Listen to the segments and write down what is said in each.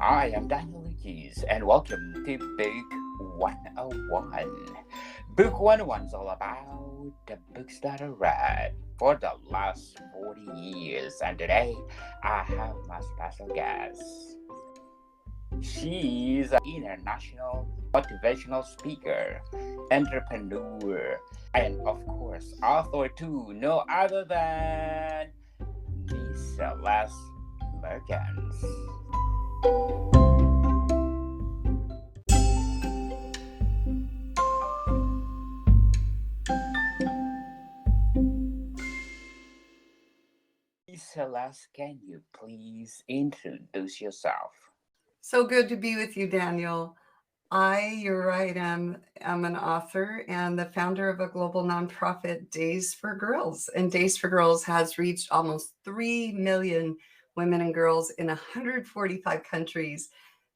I am Daniel Keys, and welcome to Book 101. Book 101 is all about the books that I read for the last 40 years, and today I have my special guest. She's an international motivational speaker, entrepreneur, and of course, author too, no other than Miss Celeste Mergens. Miss Celeste, can you please introduce yourself? So good to be with you, Daniel. You're right, am an author and the founder of a global nonprofit, Days for Girls. And Days for Girls has reached almost 3 million women and girls in 145 countries,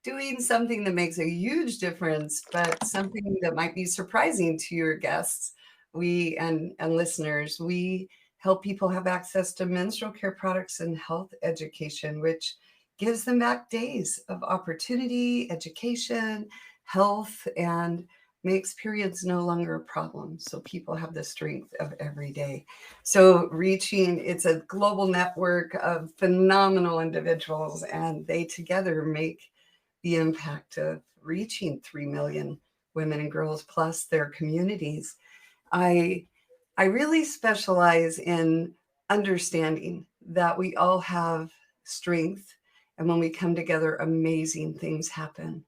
doing something that makes a huge difference, but something that might be surprising to your guests, and listeners. We help people have access to menstrual care products and health education, which gives them back days of opportunity, education, health, and makes periods no longer a problem. So people have the strength of every day. So it's a global network of phenomenal individuals, and they together make the impact of reaching 3 million women and girls plus their communities. I I really specialize in understanding that we all have strength, and when we come together, amazing things happen,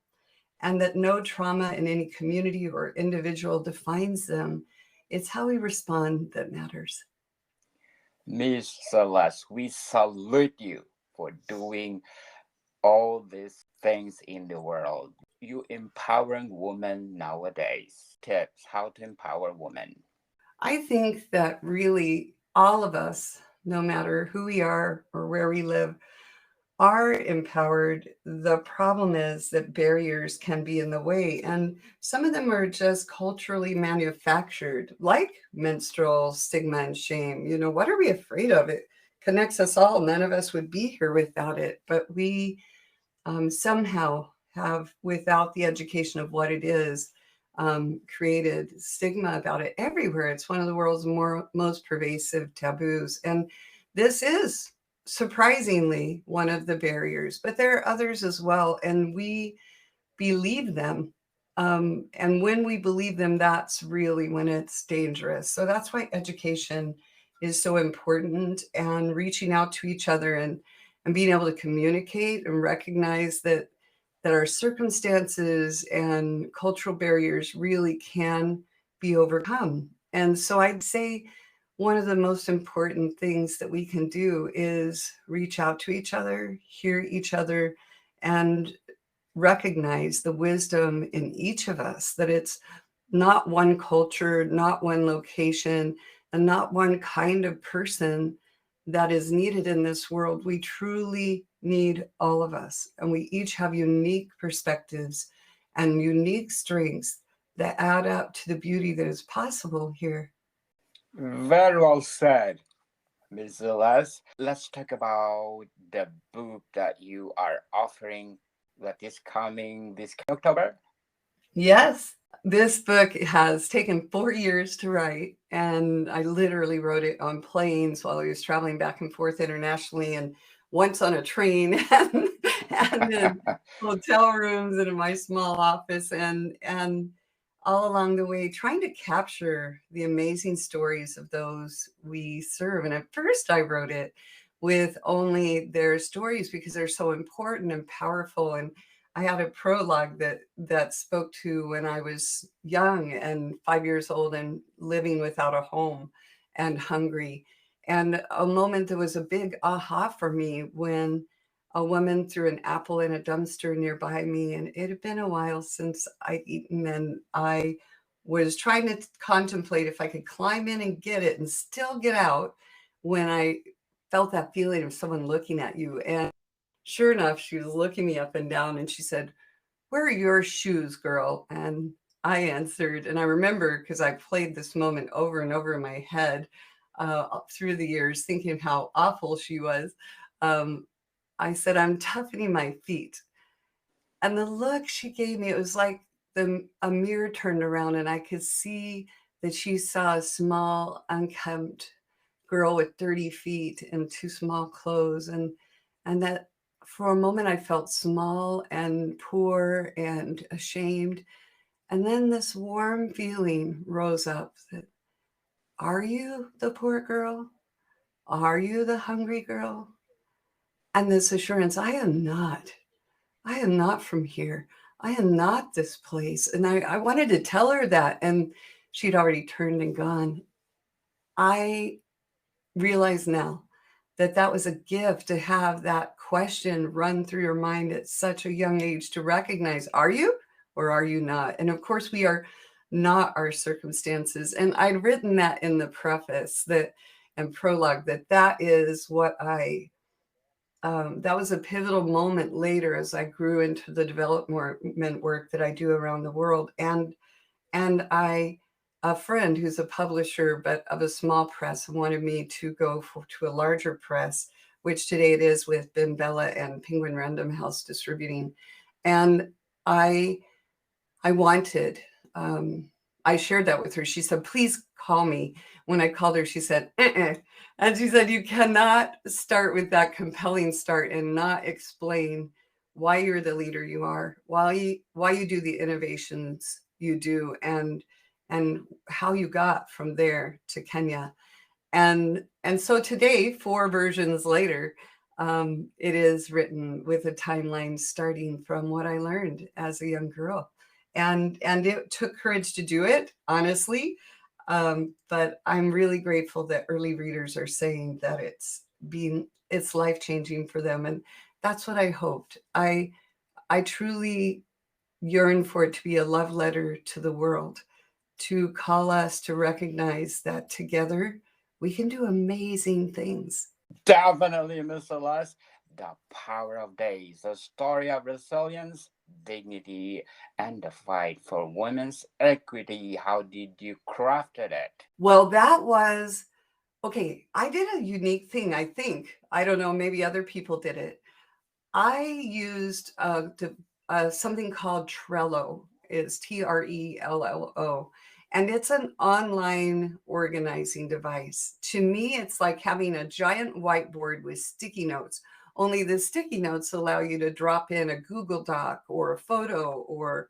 and that no trauma in any community or individual defines them. It's how we respond that matters. Miss Celeste, we salute you for doing all these things in the world. You empowering women nowadays. Tips how to empower women. I think that really all of us, no matter who we are or where we live, are empowered. The problem is that barriers can be in the way, and some of them are just culturally manufactured, like menstrual stigma and shame. What are we afraid of? It connects us all. None of us would be here without it, but we somehow have, without the education of what it is, created stigma about it everywhere. It's one of the world's most pervasive taboos. And this is surprisingly one of the barriers, but there are others as well. And we believe them. And when we believe them, that's really when it's dangerous. So that's why education is so important, and reaching out to each other, and being able to communicate and recognize that our circumstances and cultural barriers really can be overcome. And so I'd say one of the most important things that we can do is reach out to each other, hear each other, and recognize the wisdom in each of us, that it's not one culture, not one location, and not one kind of person that is needed in this world. We truly need all of us, and we each have unique perspectives and unique strengths that add up to the beauty that is possible here. Very well said, Miss Celeste. Let's talk about the book that you are offering that is coming this October. Yes, this book has taken 4 years to write, and I literally wrote it on planes while I was traveling back and forth internationally, and once on a train, and in hotel rooms, and in my small office, and all along the way, trying to capture the amazing stories of those we serve. And at first, I wrote it with only their stories because they're so important and powerful. And I had a prologue that spoke to when I was young and 5 years old and living without a home and hungry. And a moment that was a big aha for me when a woman threw an apple in a dumpster nearby me, and it had been a while since I'd eaten, and I was trying to contemplate if I could climb in and get it and still get out when I felt that feeling of someone looking at you. And sure enough, she was looking me up and down, and she said, "Where are your shoes, girl?" And I answered, and I remember because I played this moment over and over in my head through the years, thinking how awful she was. Um, I said, "I'm toughening my feet." And the look she gave me, it was like a mirror turned around and I could see that she saw a small, unkempt girl with dirty feet and too small clothes. And that for a moment I felt small and poor and ashamed. And then this warm feeling rose up that, are you the poor girl? Are you the hungry girl? And this assurance, I am not. I am not from here. I am not this place. And I wanted to tell her that. And she'd already turned and gone. I realize now that that was a gift to have that question run through your mind at such a young age to recognize, are you or are you not? And of course, we are not our circumstances. And I'd written that in the preface that and prologue that that is what that was a pivotal moment later as I grew into the development work that I do around the world. And a friend who's a publisher, but of a small press, wanted me to go to a larger press, which today it is with Ben Bella and Penguin Random House Distributing. And I, I wanted, um, I shared that with her. She said, please call me. When I called her, she said, uh-uh. And she said, you cannot start with that compelling start and not explain why you're the leader you are, why you do the innovations you do, and how you got from there to Kenya. And so today, 4 versions later, it is written with a timeline starting from what I learned as a young girl, and it took courage to do it, honestly. But I'm really grateful that early readers are saying that it's life changing for them, and that's what I hoped. I truly yearn for it to be a love letter to the world, to call us to recognize that together we can do amazing things. Definitely, Miss Celeste. The Power of Days, a story of resilience, dignity, and the fight for women's equity. How did you crafted it? Well, that was okay. I did a unique thing, I think. I don't know, maybe other people did it. I used something called Trello. It's Trello. And it's an online organizing device. To me, it's like having a giant whiteboard with sticky notes. Only the sticky notes allow you to drop in a Google Doc or a photo or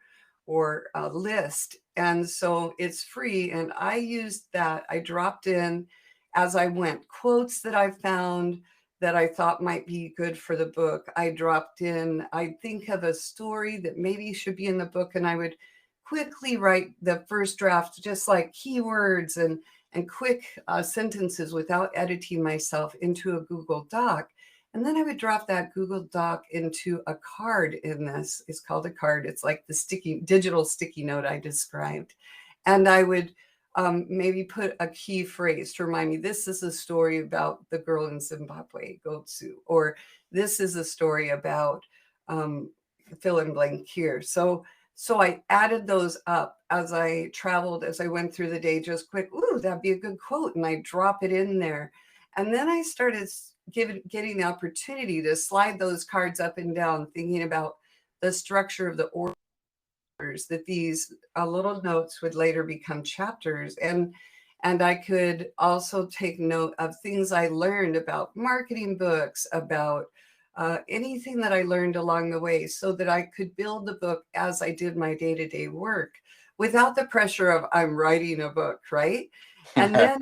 a list. And so it's free. And I used that. I dropped in as I went quotes that I found that I thought might be good for the book. I dropped in, I'd think of a story that maybe should be in the book, and I would quickly write the first draft, just like keywords and quick sentences without editing myself into a Google Doc. And then I would drop that Google Doc into a card in this. It's called a card. It's like the digital sticky note I described. And I would maybe put a key phrase to remind me this is a story about the girl in Zimbabwe, Gotsu, or this is a story about um, fill in blank here. So I added those up as I traveled, as I went through the day, just quick, ooh, that'd be a good quote. And I drop it in there. And then I started getting the opportunity to slide those cards up and down, thinking about the structure of the order that these little notes would later become chapters. And I could also take note of things I learned about marketing books, about anything that I learned along the way, so that I could build the book as I did my day-to-day work without the pressure of I'm writing a book, right? And then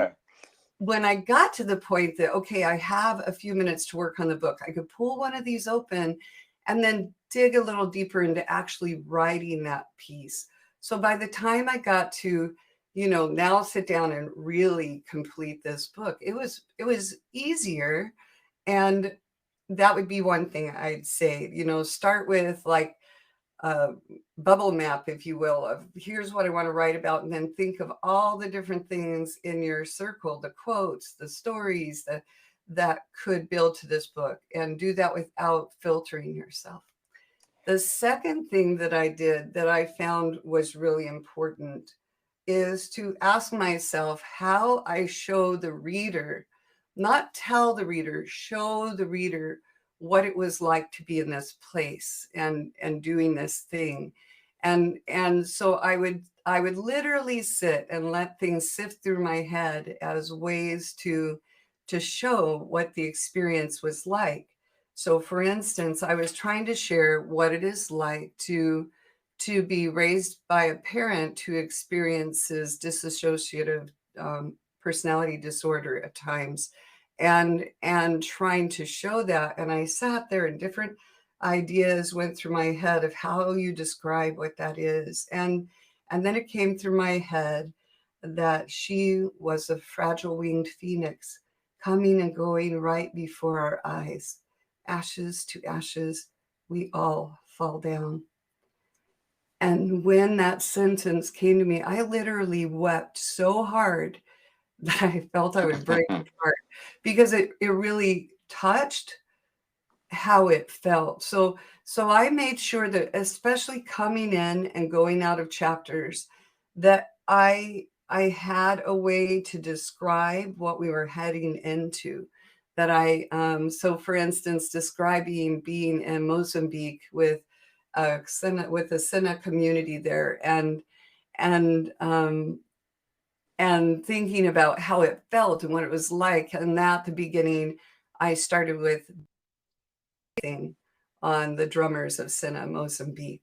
when I got to the point that, okay, I have a few minutes to work on the book, I could pull one of these open and then dig a little deeper into actually writing that piece. So by the time I got to, now sit down and really complete this book, it was easier. And that would be one thing I'd say, start with like a bubble map, if you will, of here's what I want to write about, and then think of all the different things in your circle, the quotes, the stories that could build to this book, and do that without filtering yourself. The second thing that I did that I found was really important is to ask myself how I show the reader, not tell the reader, show the reader what it was like to be in this place and doing this thing. And so I would literally sit and let things sift through my head as ways to show what the experience was like. So for instance, I was trying to share what it is like to be raised by a parent who experiences dissociative personality disorder at times, and trying to show that. And I sat there and different ideas went through my head of how you describe what that is. And then it came through my head that she was a fragile winged phoenix coming and going right before our eyes. Ashes to ashes, we all fall down. And when that sentence came to me, I literally wept so hard that I felt I would break apart, because it really touched how it felt. So I made sure that, especially coming in and going out of chapters, that I had a way to describe what we were heading into. That so for instance, describing being in Mozambique with with the Sina community there, and and thinking about how it felt and what it was like. And at the beginning, I started with on the drummers of Sina, Mozambique,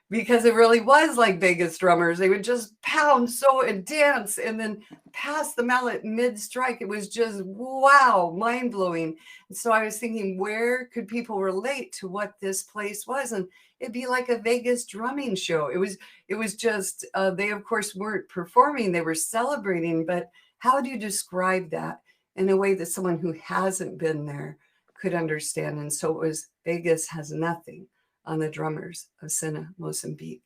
because it really was like Vegas drummers. They would just pound so and dance and then pass the mallet mid strike. It was just wow, mind blowing. And so I was thinking, where could people relate to what this place was? And it'd be like a Vegas drumming show. It was just they of course weren't performing; they were celebrating. But how do you describe that in a way that someone who hasn't been there could understand? And so it was Vegas has nothing on the drummers of Sina, Mozambique.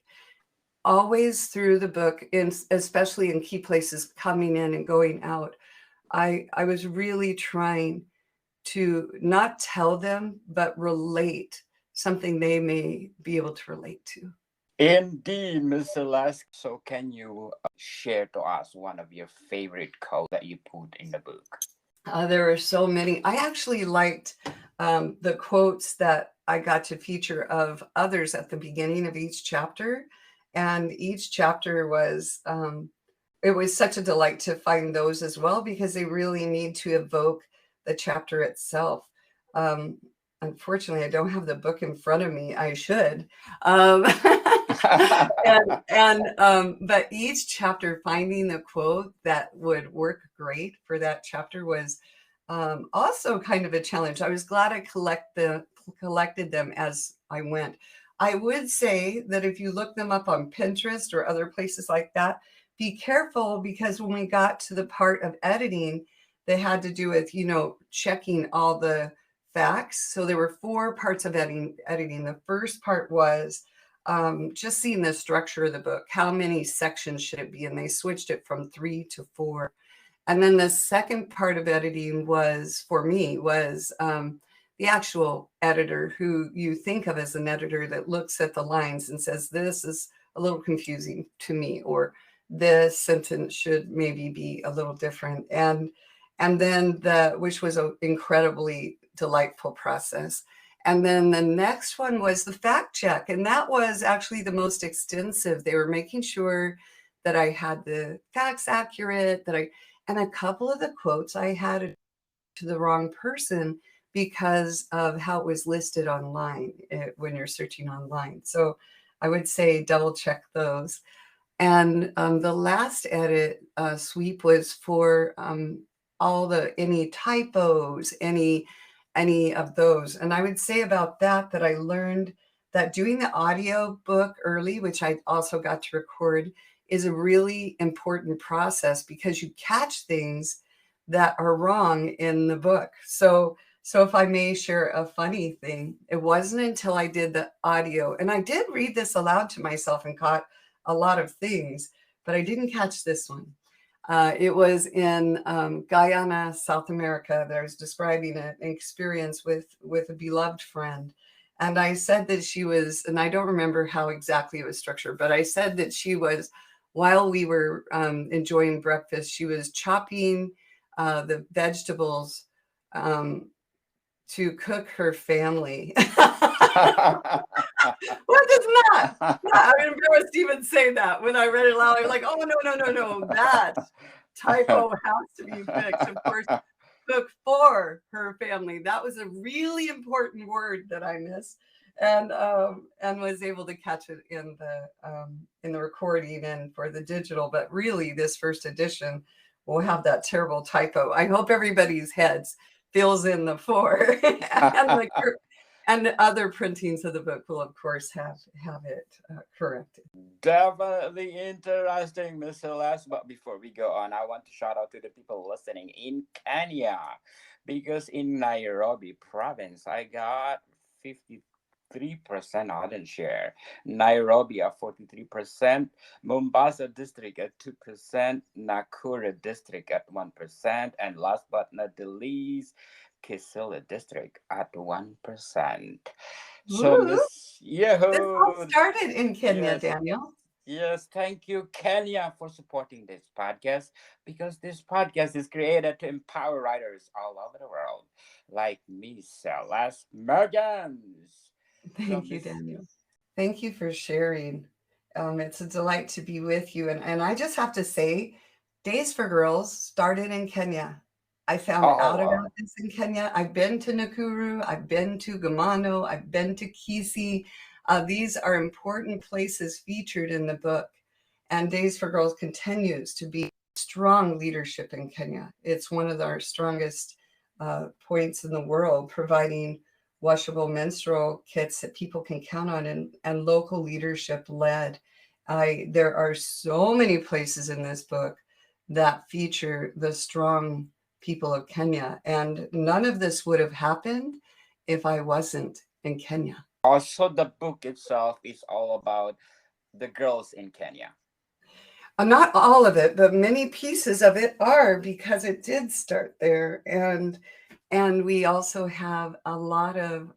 Always through the book, especially in key places coming in and going out, I was really trying to not tell them, but relate something they may be able to relate to. Indeed, Miss Celeste. So, can you share to us one of your favorite quotes that you put in the book? There are so many. I actually liked the quotes that I got to feature of others at the beginning of each chapter. And each chapter it was such a delight to find those as well, because they really need to evoke the chapter itself. Um, Unfortunately, I don't have the book in front of me. I should. But each chapter, finding the quote that would work great for that chapter was also kind of a challenge. I was glad I collected them as I went. I would say that if you look them up on Pinterest or other places like that, be careful, because when we got to the part of editing, they had to do with, checking all the facts. So there were 4 parts of editing. The first part was just seeing the structure of the book. How many sections should it be? And they switched it from 3 to 4. And then the second part of editing was, for me, was the actual editor, who you think of as an editor that looks at the lines and says, this is a little confusing to me, or this sentence should maybe be a little different. And then which was an incredibly delightful process. And then the next one was the fact check. And that was actually the most extensive. They were making sure that I had the facts accurate, and a couple of the quotes I had to the wrong person because of how it was listed online when you're searching online. So I would say double check those. And the last edit sweep was for any typos, any of those. And I would say about that I learned that doing the audio book early, which I also got to record, is a really important process, because you catch things that are wrong in the book. So if I may share a funny thing, it wasn't until I did the audio, and I did read this aloud to myself and caught a lot of things, but I didn't catch this one. It was in Guyana, South America, that I was describing an experience with a beloved friend. And I said that she was, and I don't remember how exactly it was structured, but I said that she was, while we were enjoying breakfast, she was chopping the vegetables to cook her family. What does not? Yeah, I'm embarrassed to even say that. When I read it aloud, I was like, oh, no, no, no, no. That typo has to be fixed. Of course, cook for her family. That was a really important word that I missed, and was able to catch it in the recording and for the digital. But really, this first edition will have that terrible typo. I hope everybody's heads fills in the for, and the other printings of the book will, of course, have it corrected. Definitely interesting, Miss Celeste. But before we go on, I want to shout out to the people listening in Kenya, because in Nairobi province, I got 53% audience share. Nairobi at 43%, Mombasa district at 2%, Nakuru district at 1%, and last but not the least, Kisila district at 1%. So Woo! Miss This all Yahoo, started in Kenya, yes, Daniel. yes, thank you, Kenya, for supporting this podcast, because this podcast is created to empower writers all over the world, like Miss Celeste Mergens. So, Thank you, Miss, Daniel. Thank you for sharing. It's a delight to be with you. And I just have to say, Days for Girls started in Kenya. I found oh, out wow. about this in Kenya. I've been to Nakuru, I've been to Gamano, I've been to Kisi. These are important places featured in the book. And Days for Girls continues to be strong leadership in Kenya. It's one of our strongest points in the world, providing washable menstrual kits that people can count on, and local leadership led. There are so many places in this book that feature the strong people of Kenya, and none of this would have happened if I wasn't in Kenya. Also, the book itself is all about the girls in Kenya. Not all of it, but many pieces of it are, because it did start there, and we also have a lot of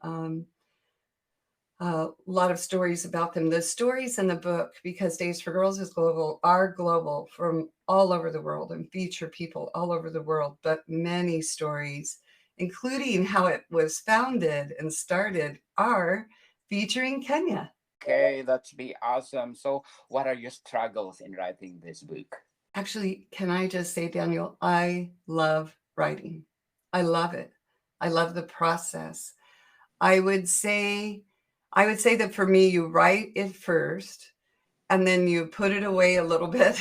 stories about them. The stories in the book, because Days for Girls is global, are global from all over the world and feature people all over the world, but many stories, including how it was founded and started, are featuring Kenya. Okay, that's be awesome. So, what are your struggles in writing this book? Actually, can I just say, Daniel, I love writing. I love it. I love the process. I would say I would say that for me, you write it first and then you put it away a little bit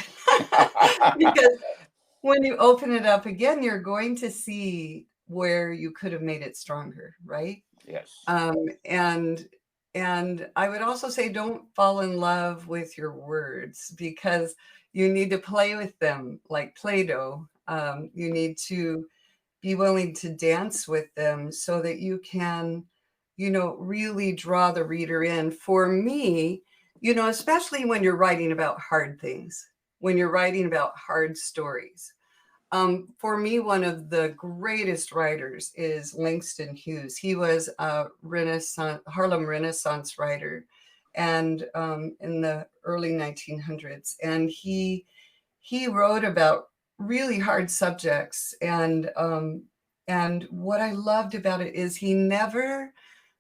because when you open it up again, you're going to see where you could have made it stronger, right? Yes. Um, and and I would also say don't fall in love with your words, because you need to play with them like Play-Doh. You need to be willing to dance with them so that you can, really draw the reader in. For me, especially when you're writing about hard things, when you're writing about hard stories. For me, one of the greatest writers is Langston Hughes. He was a Harlem Renaissance writer, and in the early 1900s, and he wrote about really hard subjects, and what I loved about it is he never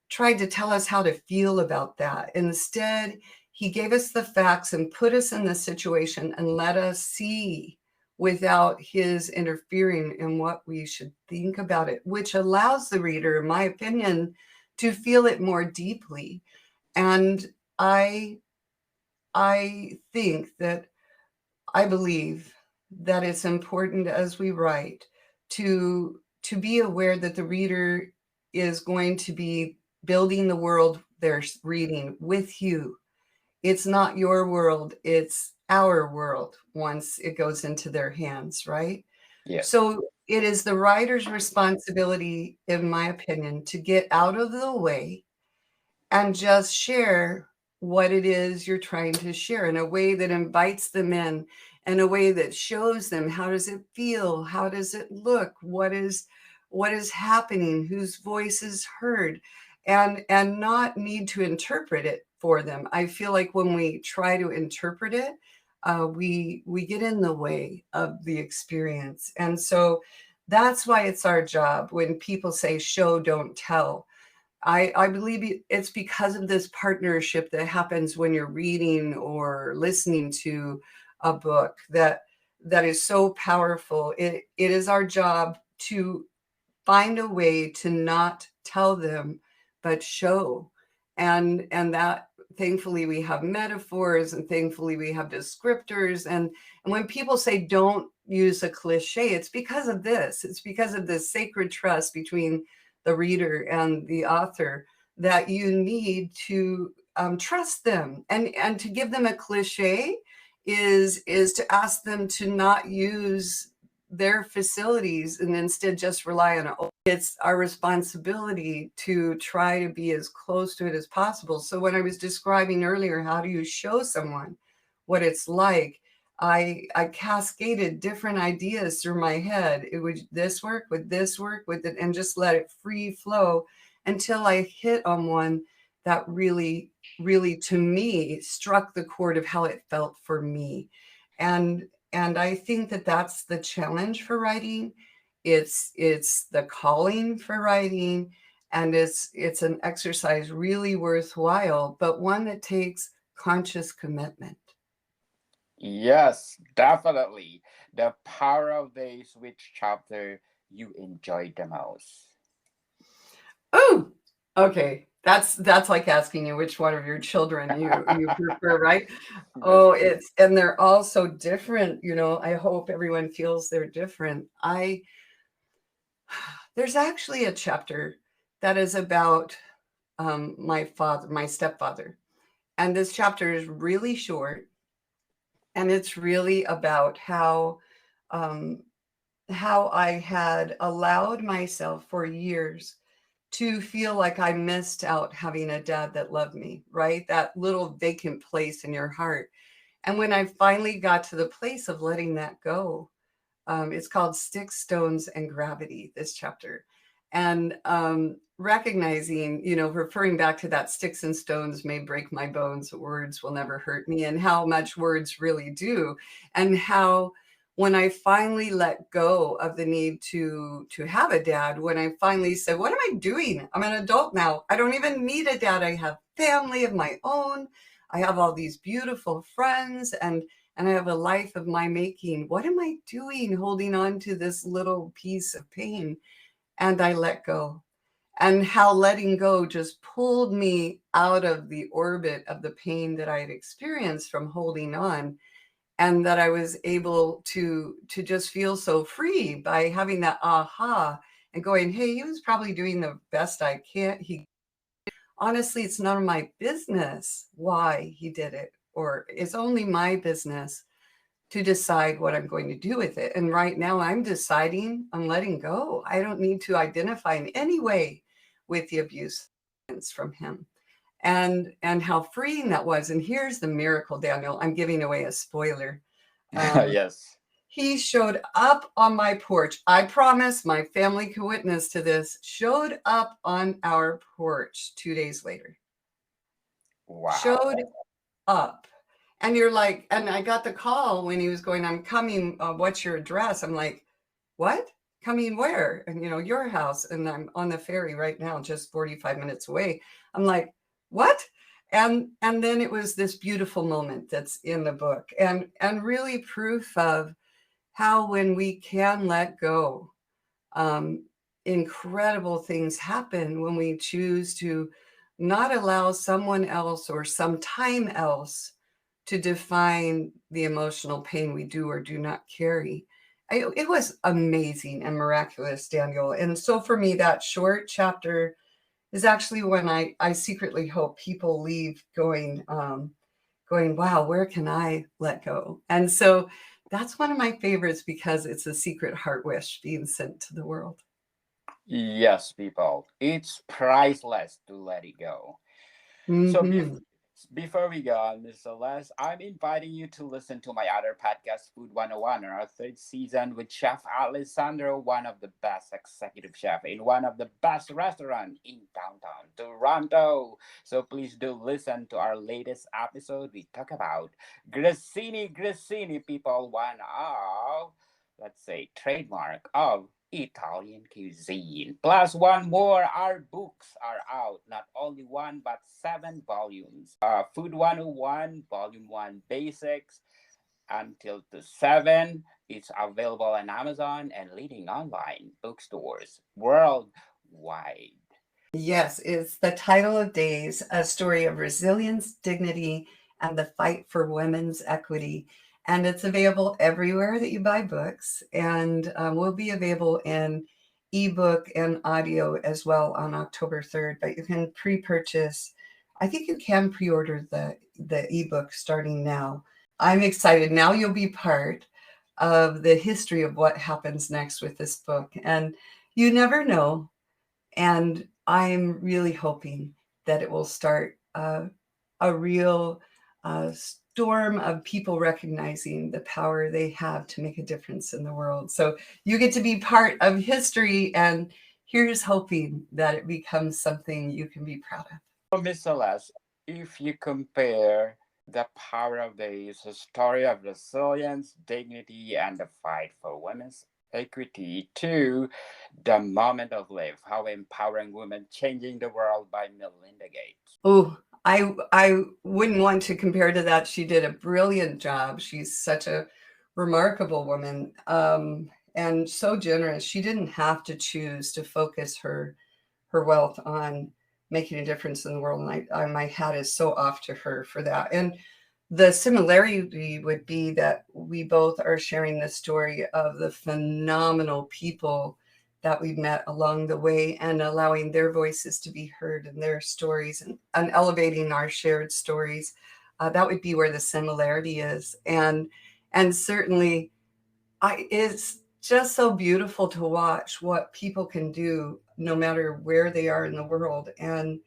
tried to tell us how to feel about that. Instead, he gave us the facts and put us in the situation and let us see without his interfering in what we should think about it, which allows the reader, in my opinion, to feel it more deeply. And I I think that I believe that it's important as we write to be aware that the reader is going to be building the world they're reading with you. It's not your world, it's our world once it goes into their hands, right? Yes. So it is the writer's responsibility, in my opinion, to get out of the way and just share what it is you're trying to share in a way that invites them in a way that shows them how does it feel, how does it look, what is happening, whose voice is heard, and not need to interpret it for them. I feel like when we try to interpret it, we get in the way of the experience. And so That's why it's our job when people say show, don't tell. I believe it's because of this partnership that happens when you're reading or listening to a book that is so powerful. It is our job to find a way to not tell them but show. And that, thankfully, we have metaphors, and thankfully we have descriptors. And when people say don't use a cliche, it's because of this. It's because of this sacred trust between the reader and the author, that you need to trust them. And to give them a cliche is to ask them to not use their facilities and instead just rely on it. It's our responsibility to try to be as close to it as possible. So when I was describing earlier, how do you show someone what it's like? I cascaded different ideas through my head. It would this work? Would this work? Would it? And just let it free flow until I hit on one that really, really, to me, struck the chord of how it felt for me. And and I think that that's the challenge for writing. It's the calling for writing, and it's an exercise really worthwhile, but one that takes conscious commitment. Yes, definitely. The power of this, which chapter you enjoyed the most? Oh, okay. That's like asking you which one of your children you prefer, right? Yes, Oh, it's and they're all so different. I hope everyone feels they're different. I There's actually a chapter that is about my father, my stepfather, and this chapter is really short, and it's really about um, how I had allowed myself for years to feel like I missed out having a dad that loved me, right? That little vacant place in your heart. And when I finally got to the place of letting that go, it's called Sticks, Stones, and Gravity, this chapter. And recognizing, referring back to that sticks and stones may break my bones, but words will never hurt me, and how much words really do. And how when I finally let go of the need to have a dad, when I finally said, what am I doing? I'm an adult now. I don't even need a dad. I have family of my own. I have all these beautiful friends, and I have a life of my making. What am I doing holding on to this little piece of pain? And I let go. And how letting go just pulled me out of the orbit of the pain that I had experienced from holding on, and that I was able to just feel so free by having that aha and going, hey, he was probably doing the best I can. He Honestly, it's none of my business why he did it, or it's only my business to decide what I'm going to do with it. And right now I'm deciding on letting go. I don't need to identify in any way with the abuse from him. And how freeing that was. And here's the miracle, Daniel. I'm giving away a spoiler. Um, yes. he showed up on my porch. I promise my family can witness to this. Showed up on our porch 2 days later. Showed Wow. up. And you're like, and I got the call when he was going, I'm coming. What's your address? I'm like, what? Coming where? And, your house. And I'm on the ferry right now, just 45 minutes away. I'm like, what? And then it was this beautiful moment that's in the book, and really proof of how when we can let go, um, incredible things happen when we choose to not allow someone else or some time else to define the emotional pain we do or do not carry. It was amazing and miraculous, Daniel. And so for me, that short chapter is actually when I secretly hope people leave going, wow, where can I let go? And so that's one of my favorites because it's a secret heart wish being sent to the world. Yes, people. It's priceless to let it go. So Hmm. before we go on, Miss Celeste, I'm inviting you to listen to my other podcast, Food 101, our third season with Chef Alessandro, one of the best executive chef in one of the best restaurants in downtown Toronto. So please do listen to our latest episode. We talk about Grissini, people, one of, let's say, trademark of Italian cuisine. Plus, one more, our books are out. Not only one, but 7 volumes. Food 101, Volume 1 Basics, until to 7. It's available on Amazon and leading online bookstores worldwide. Yes, it's the title of Days, a story of resilience, dignity, and the fight for women's equity. And it's available everywhere that you buy books, and will be available in ebook and audio as well on October 3rd. But you can pre-purchase. I think you can pre-order the ebook starting now. I'm excited. Now you'll be part of the history of what happens next with this book, and you never know, and I'm really hoping that it will start a real storm of people recognizing the power they have to make a difference in the world. So you get to be part of history, and here's hoping that it becomes something you can be proud of. So, Miss Celeste, if you compare the power of this story of resilience, dignity, and the fight for women's equity to the moment of life, how empowering women changing the world by Melinda Gates. Oh, I wouldn't want to compare to that. She did a brilliant job. She's such a remarkable woman, and so generous. She didn't have to choose to focus her wealth on making a difference in the world. And my hat is so off to her for that. And the similarity would be that we both are sharing the story of the phenomenal people that we've met along the way, and allowing their voices to be heard and their stories, and elevating our shared stories. That would be where the similarity is. And certainly it's just so beautiful to watch what people can do no matter where they are in the world, and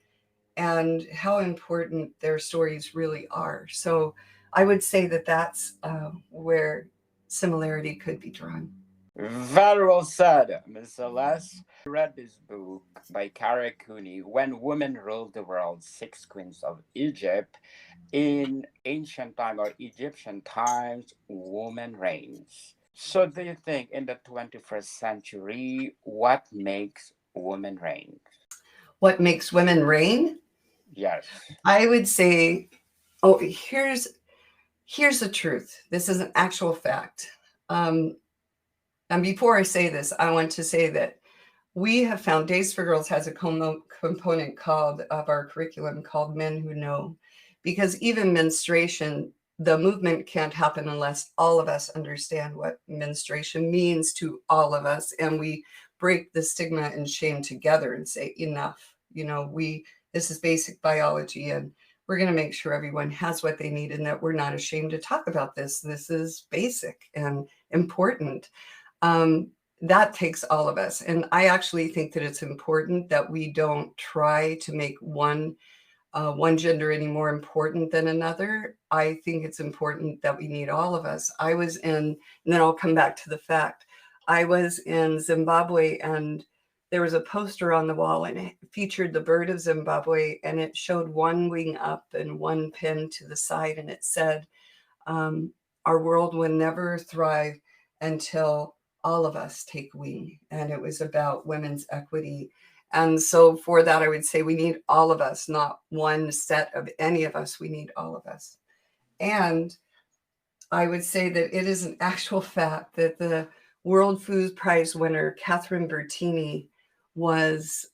how important their stories really are. So I would say that that's where similarity could be drawn. Very well said, Miss Celeste. I read this book by Kara Cooney, When Women Ruled the World, Six Queens of Egypt. In ancient time or Egyptian times, woman reigns. So do you think in the 21st century, what makes women reign? What makes women reign? Yes. I would say, oh, here's the truth. This is an actual fact. Um, and before I say this, I want to say that we have found Days for Girls has a component called of our curriculum called Men Who Know, because even menstruation, the movement can't happen unless all of us understand what menstruation means to all of us, and we break the stigma and shame together and say enough. This is basic biology, and we're going to make sure everyone has what they need, and that we're not ashamed to talk about this. This is basic and important. That takes all of us. And I actually think that it's important that we don't try to make one gender any more important than another. I think it's important that we need all of us. And then I'll come back to the fact, I was in Zimbabwe, and there was a poster on the wall, and it featured the bird of Zimbabwe, and it showed one wing up and one pin to the side, and it said, um, our world will never thrive until all of us take wing. And it was about women's equity. And so for that, I would say we need all of us, not one set of any of us. We need all of us. And I would say that it is an actual fact that the World Food Prize winner, Catherine Bertini, was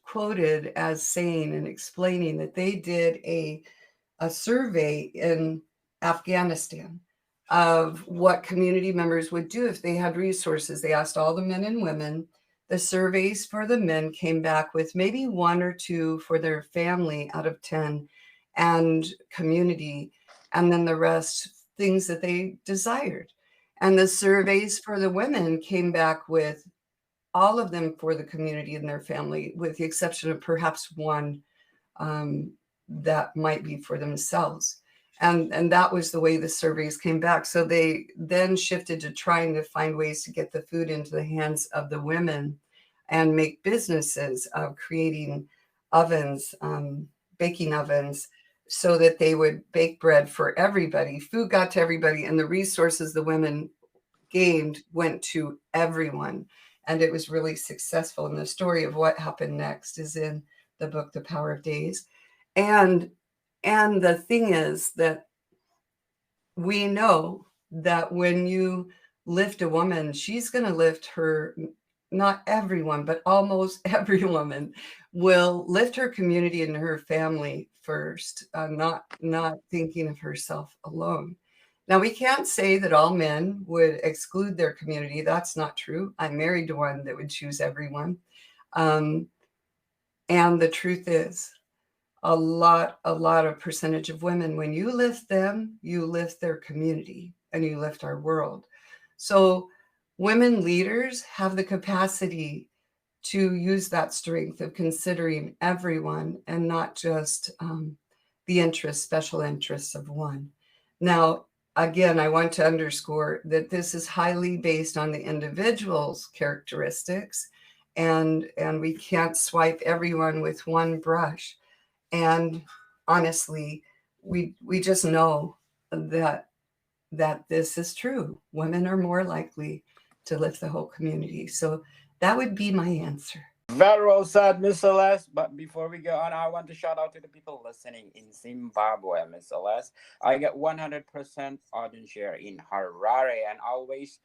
quoted as saying and explaining that they did a survey in Afghanistan of what community members would do if they had resources. They asked all the men and women. The surveys for the men came back with maybe one or two for their family out of 10, and community, and then the rest things that they desired. And the surveys for the women came back with all of them for the community and their family, with the exception of perhaps one that might be for themselves. And that was the way the surveys came back. So they then shifted to trying to find ways to get the food into the hands of the women, and make businesses of creating ovens, baking ovens, so that they would bake bread for everybody. Food got to everybody, and the resources the women gained went to everyone, and it was really successful. And the story of what happened next is in the book The Power of Days. And the thing is that we know that when you lift a woman, she's going to lift her, not everyone, but almost every woman will lift her community and her family first, not thinking of herself alone. Now, we can't say that all men would exclude their community. That's not true. I'm married to one that would choose everyone. And the truth is, a lot of percentage of women, when you lift them, you lift their community and you lift our world. So women leaders have the capacity to use that strength of considering everyone and not just the special interests of one. Now, again, I want to underscore that this is highly based on the individual's characteristics, and we can't swipe everyone with one brush. And honestly, we just know that this is true. Women are more likely to lift the whole community. So that would be my answer. Very well said, Miss Celeste. But before we go on, I want to shout out to the people listening in Zimbabwe, Miss Celeste. I get 100% audience share in Harare and always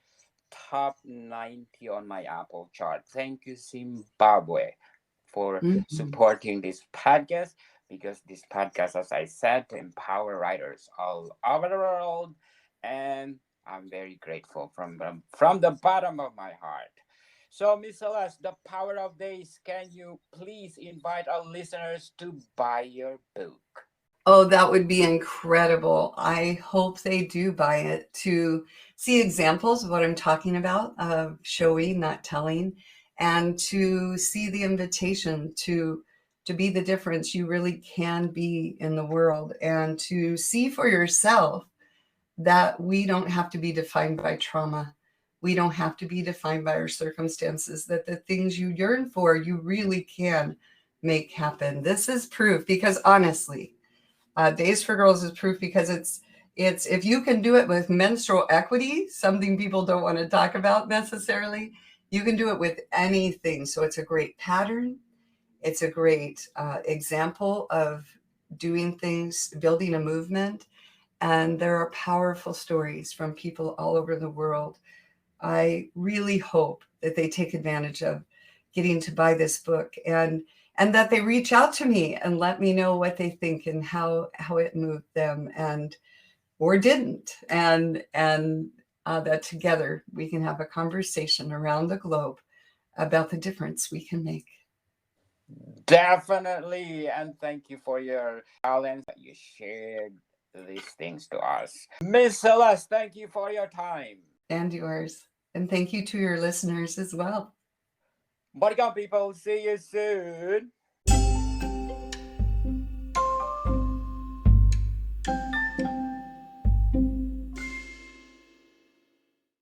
top 90 on my Apple chart. Thank you, Zimbabwe, for supporting this podcast, because this podcast, as I said, to empower writers all over the world. And I'm very grateful from the bottom of my heart. So, Miss Celeste, The Power of Days, can you please invite our listeners to buy your book? Oh, that would be incredible. I hope they do buy it to see examples of what I'm talking about, of showing, not telling, and to see the invitation to be the difference you really can be in the world, and to see for yourself that we don't have to be defined by trauma. We don't have to be defined by our circumstances, that the things you yearn for, you really can make happen. This is proof, because honestly, Days for Girls is proof, because it's if you can do it with menstrual equity, something people don't want to talk about necessarily, you can do it with anything. So it's a great pattern. It's a great example of doing things, building a movement. And there are powerful stories from people all over the world. I really hope that they take advantage of getting to buy this book, and that they reach out to me and let me know what they think and how it moved them, and or didn't, and that together we can have a conversation around the globe about the difference we can make. Definitely. And thank you for your talents that you shared these things to us. Miss Celeste, thank you for your time. And yours. And thank you to your listeners as well. Welcome, people. See you soon.